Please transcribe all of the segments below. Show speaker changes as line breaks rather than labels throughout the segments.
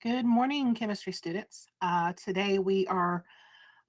Good morning, chemistry students. Today we are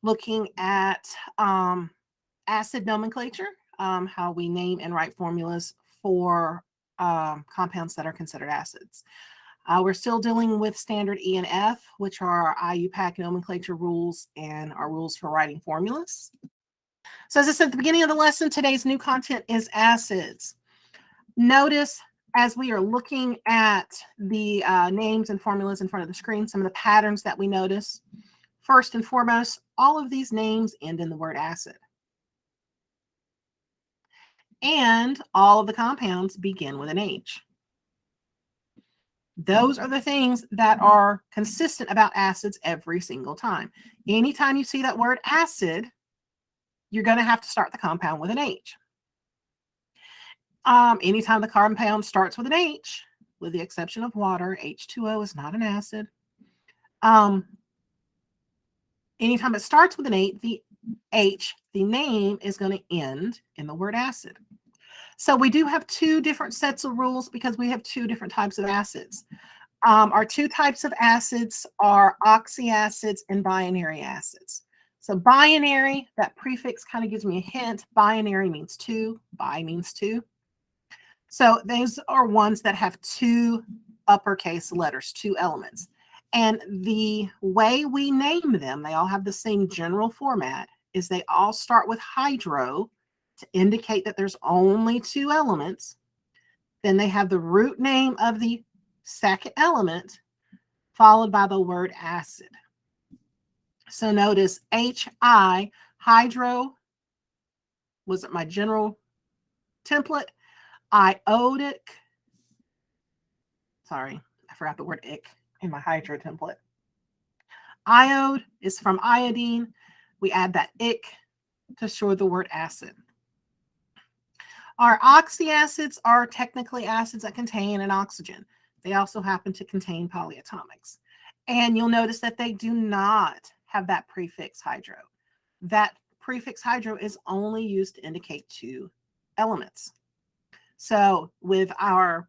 looking at acid nomenclature, how we name and write formulas for compounds that are considered acids. We're still dealing with standard E and F, which are our IUPAC nomenclature rules and our rules for writing formulas. So as I said at the beginning of the lesson, today's new content is acids. Notice as we are looking at the names and formulas in front of the screen, some of the patterns that we notice. First and foremost, all of these names end in the word acid. And all of the compounds begin with an H. Those are the things that are consistent about acids every single time. Anytime you see that word acid, you're going to have to start the compound with an H. Anytime the compound starts with an H, with the exception of water, H2O is not an acid. Anytime it starts with an the name is going to end in the word acid. So we do have two different sets of rules because we have two different types of acids. Our two types of acids are oxyacids and binary acids. So binary, that prefix kind of gives me a hint. Binary means two, bi means two. So those are ones that have two uppercase letters, two elements. And the way we name them, they all have the same general format, is they all start with hydro to indicate that there's only two elements. Then they have the root name of the second element, followed by the word acid. So notice HI, hydro, was my general template. Iodic, sorry, I forgot the word ic in my hydro template. Iode is from iodine. We add that ic to show the word acid. Our oxyacids are technically acids that contain an oxygen. They also happen to contain polyatomics. And you'll notice that they do not have that prefix hydro. That prefix hydro is only used to indicate two elements. So with our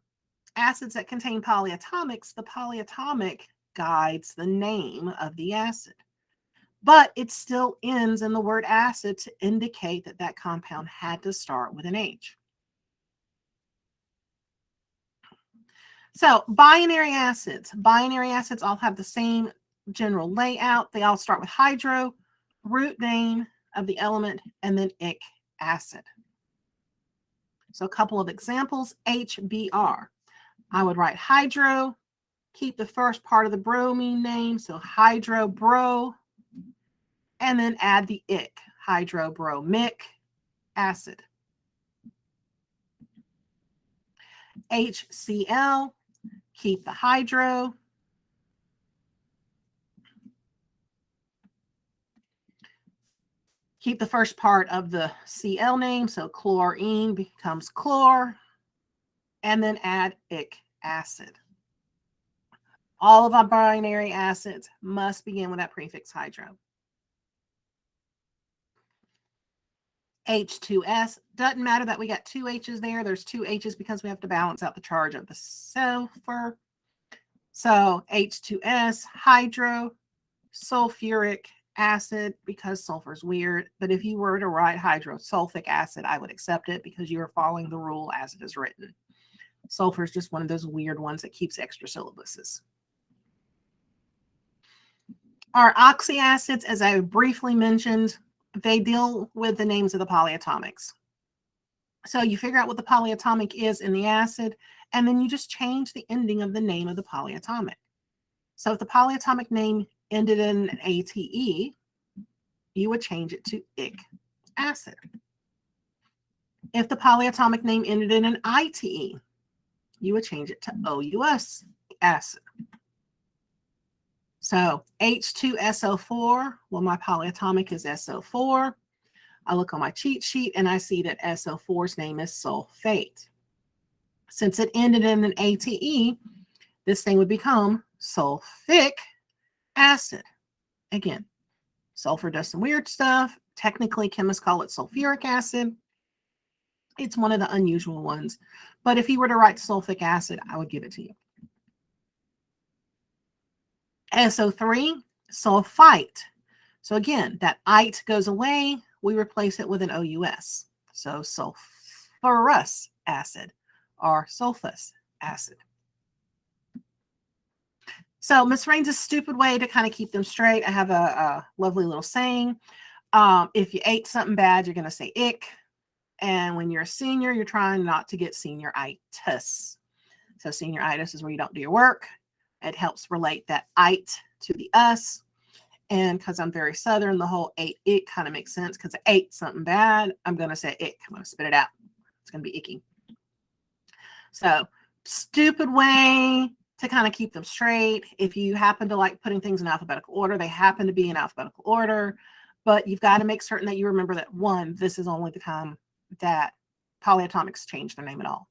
acids that contain polyatomics, the polyatomic guides the name of the acid. But it still ends in the word acid to indicate that that compound had to start with an H. So binary acids all have the same general layout. They all start with hydro, root name of the element, and then ic, acid. So a couple of examples, HBr. I would write hydro, keep the first part of the bromine name, so hydrobro, and then add the ic, hydrobromic acid. HCl, keep the hydro, keep the first part of the Cl name, so chlorine becomes chlor, and then add ic, acid. All of our binary acids must begin with that prefix hydro. H2S, doesn't matter that we got two H's there. There's two H's because we have to balance out the charge of the sulfur. So H2S, hydro, sulfuric acid, because sulfur is weird. But if you were to write hydrosulfic acid, I would accept it because you are following the rule as it is written. Sulfur is just one of those weird ones that keeps extra syllabuses. Our oxyacids, as I briefly mentioned, they deal with the names of the polyatomics. So you figure out what the polyatomic is in the acid, and then you just change the ending of the name of the polyatomic. So if the polyatomic name ended in an ATE, you would change it to ic, acid. If the polyatomic name ended in an ITE, you would change it to OUS, acid. So H2SO4, well, my polyatomic is SO4. I look on my cheat sheet and I see that SO4's name is sulfate. Since it ended in an ATE, this thing would become sulfic acid. Again, sulfur does some weird stuff. Technically, chemists call it sulfuric acid. It's one of the unusual ones. But if you were to write sulfic acid, I would give it to you. SO3, sulfite. So again, that ite goes away. We replace it with an OUS. So sulfurous acid or sulfus acid. So Miss Rain's stupid way to kind of keep them straight. I have a lovely little saying. If you ate something bad, you're going to say ick. And when you're a senior, you're trying not to get senioritis. So senioritis is where you don't do your work. It helps relate that ite to the us. And because I'm very Southern, the whole ate it kind of makes sense because I ate something bad. I'm going to say ick. I'm going to spit it out. It's going to be icky. So stupid way to kind of keep them straight. If you happen to like putting things in alphabetical order, they happen to be in alphabetical order. But you've got to make certain that you remember that, one, this is only the time that polyatomics change their name at all.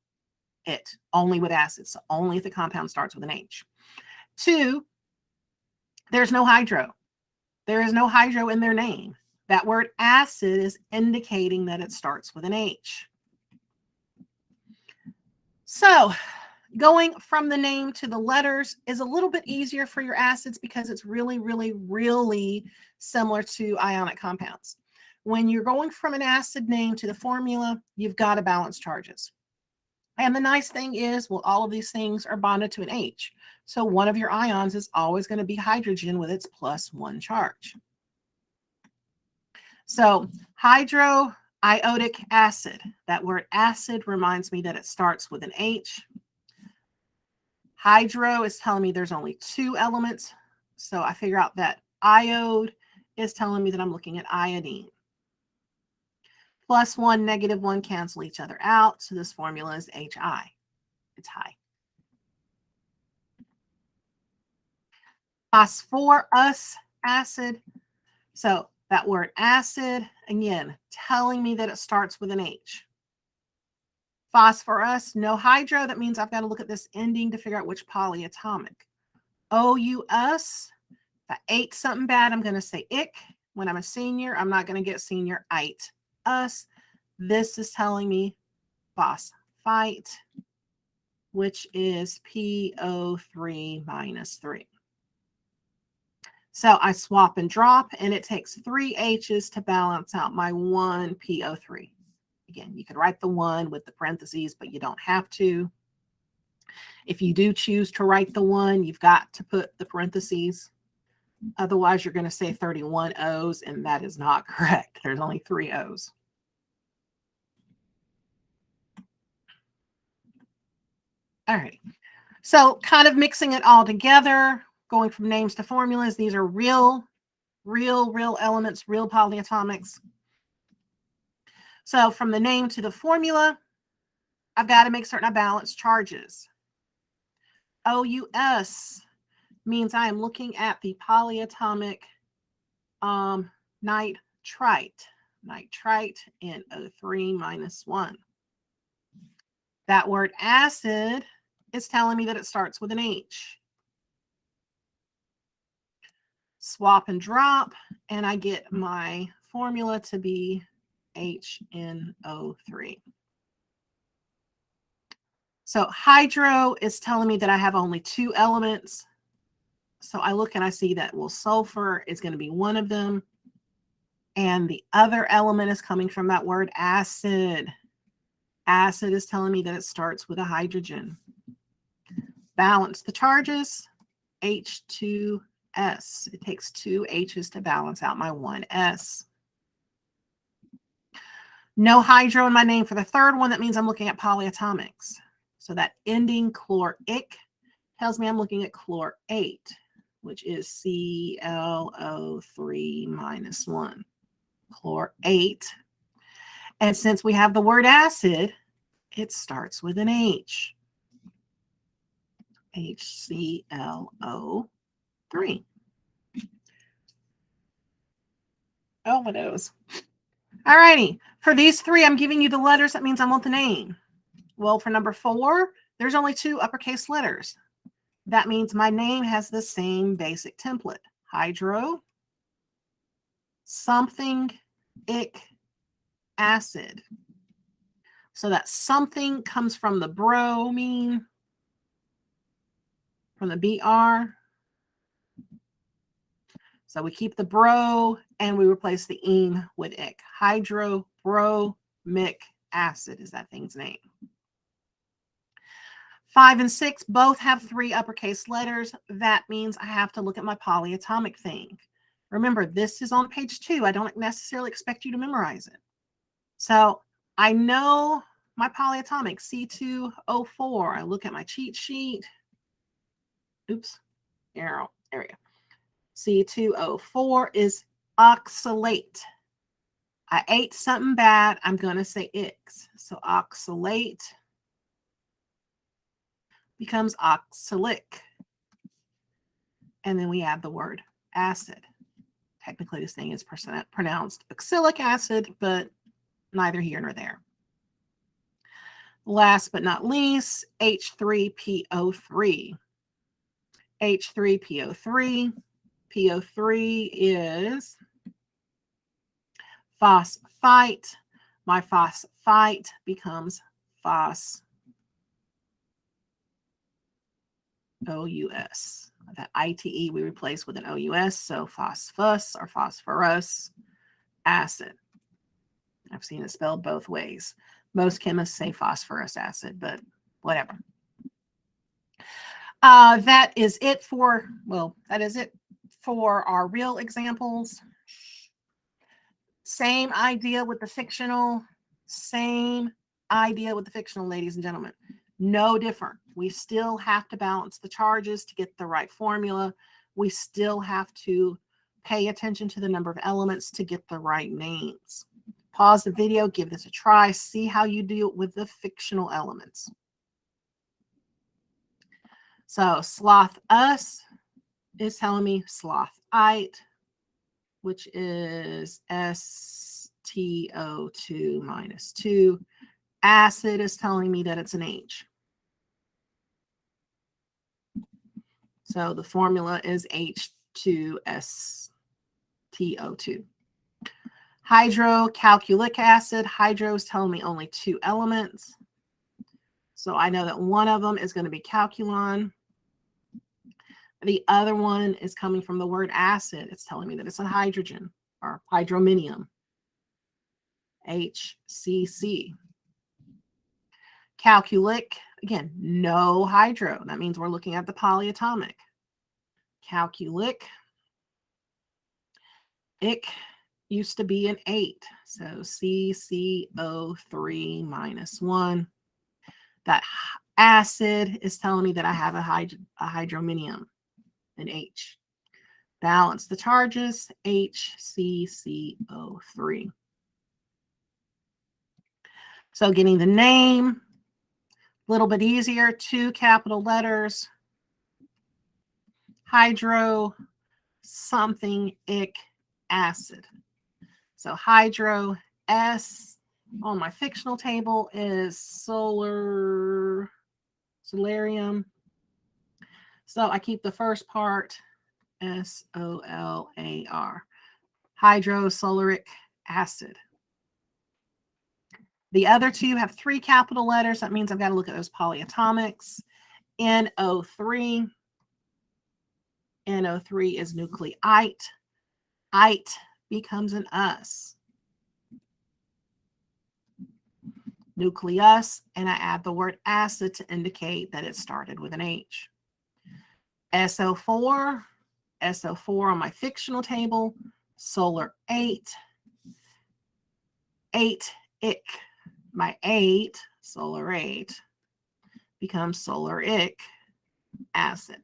It only with acids, so only if the compound starts with an H. Two, there's no hydro. There is no hydro in their name. That word acid is indicating that it starts with an H. So going from the name to the letters is a little bit easier for your acids because it's really, really, really similar to ionic compounds. When you're going from an acid name to the formula, you've got to balance charges. And the nice thing is, well, all of these things are bonded to an H. So one of your ions is always going to be hydrogen with its +1 charge. So hydroiodic acid, that word acid reminds me that it starts with an H. Hydro is telling me there's only 2 elements. So I figure out that iode is telling me that I'm looking at iodine. +1, -1 cancel each other out. So this formula is HI. It's high. Phosphorus acid. So that word acid, again, telling me that it starts with an H. Phosphorus, no hydro. That means I've got to look at this ending to figure out which polyatomic. OUS, if I ate something bad, I'm going to say ick. When I'm a senior, I'm not going to get senior-ite us. This is telling me phosphite, which is PO3 - 3. So I swap and drop, and it takes 3 H's to balance out my 1 PO3. Again, you could write the 1 with the parentheses, but you don't have to. If you do choose to write the 1, you've got to put the parentheses. Otherwise, you're going to say 31 O's, and that is not correct. There's only 3 O's. All right. So kind of mixing it all together, going from names to formulas. These are real elements, real polyatomics. So from the name to the formula, I've got to make certain I balance charges. OUS means I am looking at the polyatomic nitrite in O3 - 1. That word acid is telling me that it starts with an H. Swap and drop, and I get my formula to be HNO3. So hydro is telling me that I have only 2 elements. So I look and I see that, well, sulfur is going to be one of them. And the other element is coming from that word acid. Acid is telling me that it starts with a hydrogen. Balance the charges, H2S. It takes 2 H's to balance out my 1 S. No hydro in my name for the third one. That means I'm looking at polyatomics. So that ending chloric tells me I'm looking at chlorate, which is ClO3 - 1. Chlorate. And since we have the word acid, it starts with an H. HClO3. Oh, my nose. All righty. For these 3, I'm giving you the letters. That means I want the name. Well, for number 4, there's only 2 uppercase letters. That means my name has the same basic template. Hydro, something, ic, acid. So that something comes from the bromine, from the Br. So we keep the bro and we replace the ene with ic. Hydrobromic acid is that thing's name. 5 and 6 both have 3 uppercase letters. That means I have to look at my polyatomic thing. Remember, this is on page 2. I don't necessarily expect you to memorize it. So I know my polyatomic, C2O4. I look at my cheat sheet. Oops, arrow, there we go. C2O4 is oxalate. I ate something bad. I'm going to say X. So oxalate becomes oxalic. And then we add the word acid. Technically, this thing is pronounced oxalic acid, but neither here nor there. Last but not least, H3PO3. H3PO3. PO3 is phosphite. My phosphite becomes phos. O-U-S. That I-T-E we replace with an O-U-S, so phosphorus or phosphorus acid. I've seen it spelled both ways. Most chemists say phosphorus acid, but whatever. That is it for our real examples. Same idea with the fictional. Same idea with the fictional, ladies and gentlemen. No different. We still have to balance the charges to get the right formula. We still have to pay attention to the number of elements to get the right names. Pause the video, give this a try, see how you do it with the fictional elements. So sloth us is telling me slothite, which is STO2 minus 2. Acid is telling me that it's an H. So the formula is H2STO2. Hydrocalculic acid. Hydro is telling me only 2 elements. So I know that one of them is going to be calculon. The other one is coming from the word acid. It's telling me that it's a hydrogen or hydrominium. HCC. Calculic, again, no hydro. That means we're looking at the polyatomic. Calculic. Ic used to be an 8. So CCO3 minus 1. That acid is telling me that I have a hydrominium, an H. Balance the charges, HCCO3. So getting the name, a little bit easier, 2 capital letters. Hydro something ic acid. So hydro S on my fictional table is solarium. So I keep the first part SOLAR, hydrosolaric acid. The other 2 have 3 capital letters. That means I've got to look at those polyatomics. NO3. NO3 is nucleite. Ite becomes an us. Nucleus, and I add the word acid to indicate that it started with an H. SO4. SO4 on my fictional table. Solar 8. 8 ic. My 8, solar 8, becomes solaric acid.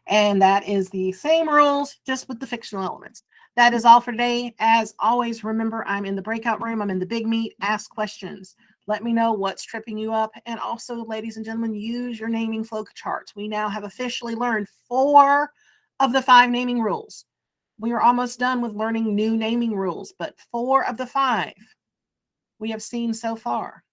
And that is the same rules, just with the fictional elements. That is all for today. As always, remember, I'm in the breakout room. I'm in the big meet. Ask questions. Let me know what's tripping you up. And also, ladies and gentlemen, use your naming flow charts. We now have officially learned 4 of the 5 naming rules. We are almost done with learning new naming rules, but 4 of the 5 we have seen so far.